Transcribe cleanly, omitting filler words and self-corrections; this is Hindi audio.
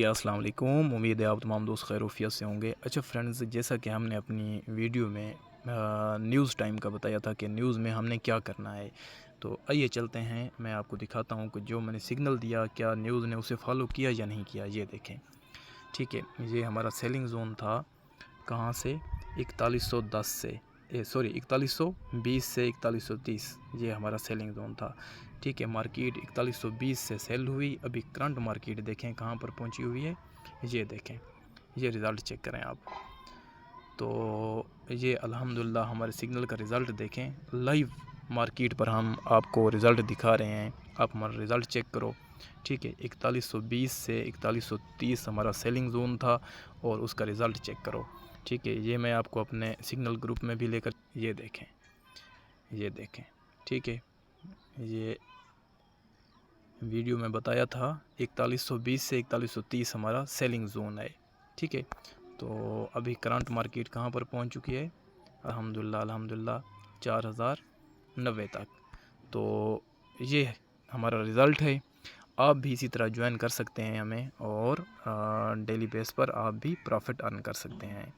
अस्सलाम वालेकुम। उम्मीद है आप तमाम दोस्त खैरियत से होंगे। अच्छा फ्रेंड्स, जैसा कि हमने अपनी वीडियो में न्यूज़ टाइम का बताया था कि न्यूज़ में हमने क्या करना है, तो आइए चलते हैं। मैं आपको दिखाता हूँ कि जो मैंने सिग्नल दिया क्या न्यूज़ ने उसे फॉलो किया या नहीं किया। ये देखें, ठीक है। ये हमारा सेलिंग ज़ोन था कहाँ से, 4110 से 4120 से 4130, ये हमारा सेलिंग ज़ोन था। ठीक है, मार्केट 4120 से सेल हुई। अभी करंट मार्केट देखें कहाँ पर पहुंची हुई है, ये देखें, ये रिज़ल्ट चेक करें आप। तो ये अल्हम्दुलिल्लाह हमारे सिग्नल का रिज़ल्ट देखें, लाइव मार्केट पर हम आपको रिज़ल्ट दिखा रहे हैं। आप हमारा रिज़ल्ट चेक करो, ठीक है। 4120 से 4130 हमारा सेलिंग ज़ोन था और उसका रिज़ल्ट चेक करो, ठीक है। ये मैं आपको अपने सिग्नल ग्रुप में भी लेकर, ये देखें, ठीक है। ये वीडियो में बताया था 4120 से 4130 हमारा सेलिंग ज़ोन है, ठीक है। तो अभी करंट मार्केट कहाँ पर पहुँच चुकी है, अल्हम्दुलिल्लाह 4090 तक। तो ये हमारा रिज़ल्ट है। आप भी इसी तरह ज्वाइन कर सकते हैं हमें, और डेली बेस पर आप भी प्रॉफिट अर्न कर सकते हैं।